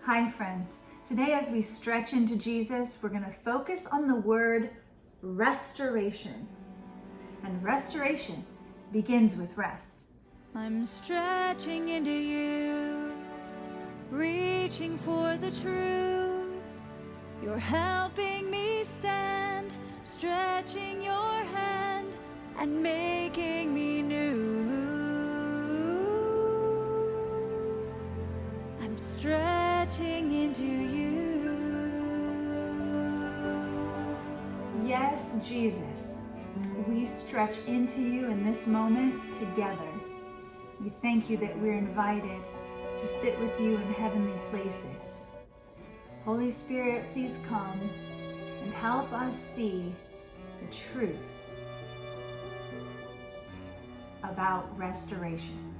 Hi friends, today as we stretch into Jesus, we're going to focus on the word restoration. And restoration begins with rest. I'm stretching into you, reaching for the truth. You're helping me stand, stretching your hand and making me new. I'm stretching into you. Yes, Jesus, we stretch into you in this moment together. We thank you that we're invited to sit with you in heavenly places. Holy Spirit, please come and help us see the truth about restoration.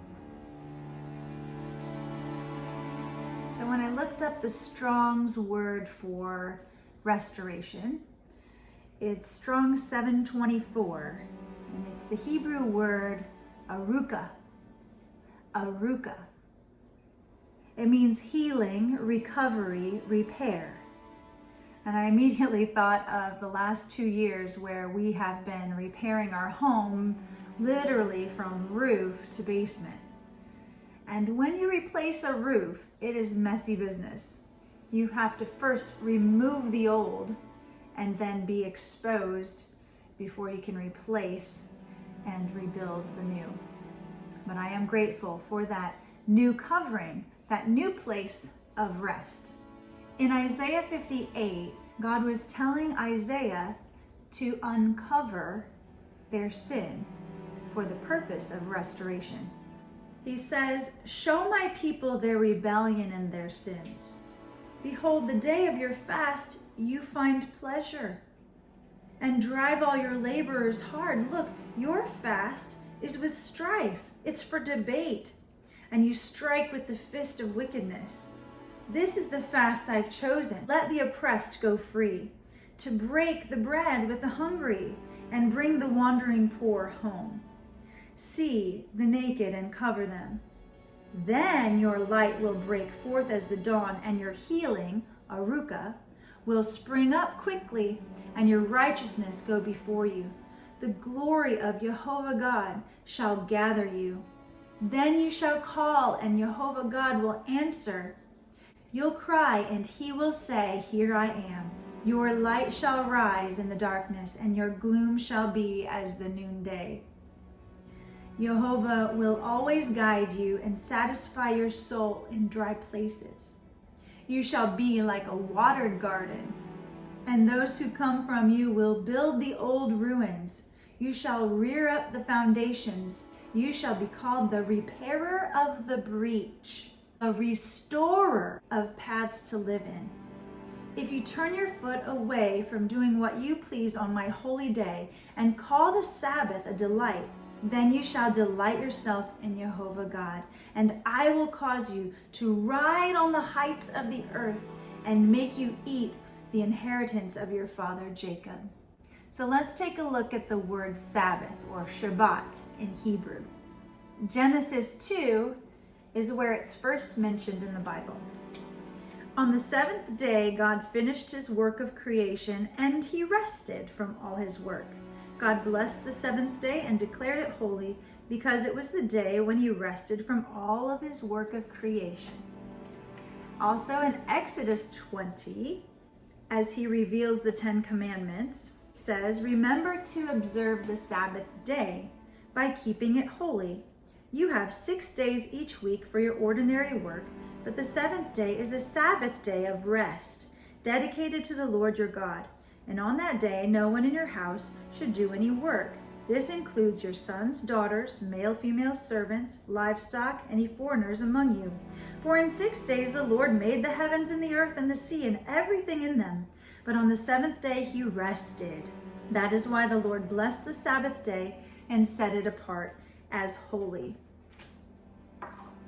So when I looked up the Strong's word for restoration, it's Strong 724, and it's the Hebrew word aruka. Aruka. It means healing, recovery, repair. And I immediately thought of the last 2 years where we have been repairing our home literally from roof to basement. And when you replace a roof, it is messy business. You have to first remove the old and then be exposed before you can replace and rebuild the new. But I am grateful for that new covering, that new place of rest. In Isaiah 58, God was telling Isaiah to uncover their sin for the purpose of restoration. He says, "Show my people their rebellion and their sins. Behold, the day of your fast you find pleasure, and drive all your laborers hard. Look, your fast is with strife. It's for debate, and you strike with the fist of wickedness. This is the fast I've chosen. Let the oppressed go free, to break the bread with the hungry, and bring the wandering poor home. See the naked and cover them. Then your light will break forth as the dawn, and your healing, aruka, will spring up quickly, and your righteousness go before you. The glory of Jehovah God shall gather you. Then you shall call, and Jehovah God will answer. You'll cry, and he will say, Here I am. Your light shall rise in the darkness, and your gloom shall be as the noonday. Jehovah will always guide you and satisfy your soul in dry places. You shall be like a watered garden, and those who come from you will build the old ruins. You shall rear up the foundations. You shall be called the repairer of the breach, a restorer of paths to live in. If you turn your foot away from doing what you please on my holy day and call the Sabbath a delight, then you shall delight yourself in Jehovah God, and I will cause you to ride on the heights of the earth and make you eat the inheritance of your father Jacob." So let's take a look at the word Sabbath or Shabbat in Hebrew. Genesis 2 is where it's first mentioned in the Bible. On the seventh day, God finished his work of creation, and he rested from all his work. God blessed the seventh day and declared it holy, because it was the day when he rested from all of his work of creation. Also in Exodus 20, as he reveals the 10 Commandments, it says, "Remember to observe the Sabbath day by keeping it holy. You have 6 days each week for your ordinary work, but the seventh day is a Sabbath day of rest, dedicated to the Lord your God. And on that day, no one in your house should do any work. This includes your sons, daughters, male, female servants, livestock, any foreigners among you. For in 6 days the Lord made the heavens and the earth and the sea and everything in them. But on the seventh day he rested. That is why the Lord blessed the Sabbath day and set it apart as holy."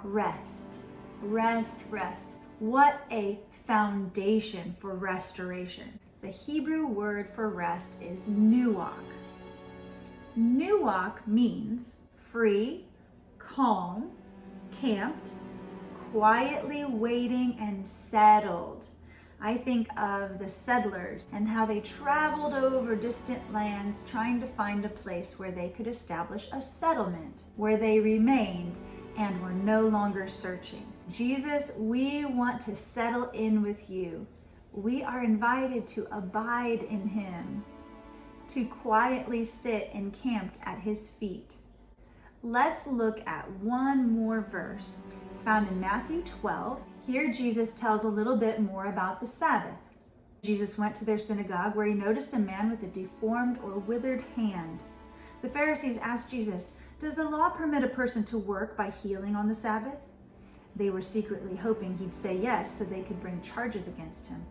Rest, rest, rest. What a foundation for restoration. The Hebrew word for rest is nuach. Nuach means free, calm, camped, quietly waiting and settled. I think of the settlers and how they traveled over distant lands trying to find a place where they could establish a settlement, where they remained and were no longer searching. Jesus, we want to settle in with you. We are invited to abide in him, to quietly sit encamped at his feet. Let's look at one more verse. It's found in Matthew 12. Here Jesus tells a little bit more about the Sabbath. Jesus went to their synagogue where he noticed a man with a deformed or withered hand. The Pharisees asked Jesus, "Does the law permit a person to work by healing on the Sabbath?" They were secretly hoping he'd say yes so they could bring charges against him.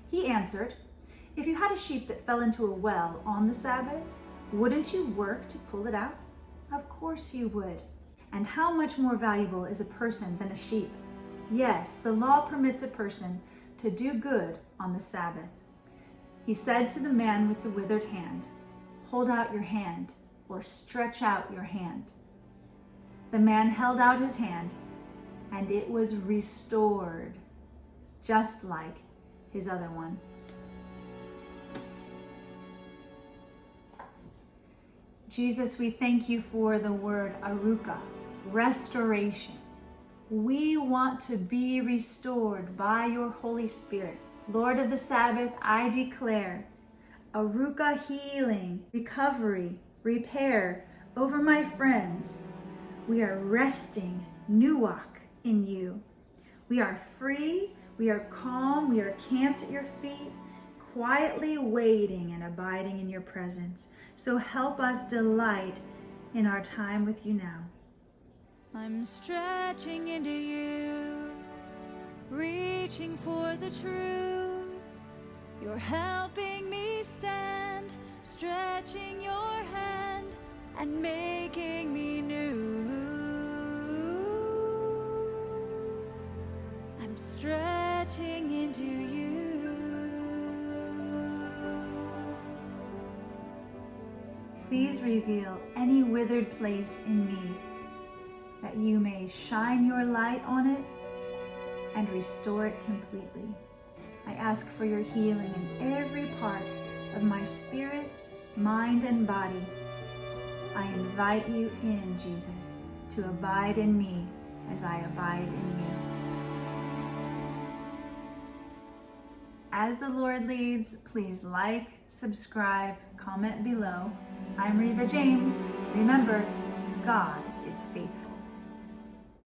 He answered, "If you had a sheep that fell into a well on the Sabbath, wouldn't you work to pull it out? Of course you would. And how much more valuable is a person than a sheep? Yes, the law permits a person to do good on the Sabbath." He said to the man with the withered hand, "Hold out your hand," or "stretch out your hand." The man held out his hand, and it was restored, just like his other one. Jesus, we thank you for the word aruka, restoration. We want to be restored by your Holy Spirit. Lord of the Sabbath, I declare aruka healing, recovery, repair over my friends. We are resting, nuach, in you. We are free, we are calm, we are camped at your feet, quietly waiting and abiding in your presence. So help us delight in our time with you now. I'm stretching into you, reaching for the truth. You're helping me stand, stretching your hand and making me new. I'm stretching into you. Please reveal any withered place in me, that you may shine your light on it and restore it completely. I ask for your healing in every part of my spirit, mind, and body. I invite you in, Jesus, to abide in me as I abide in you. As the Lord leads, please like, subscribe, comment below. I'm Reva James. Remember, God is faithful.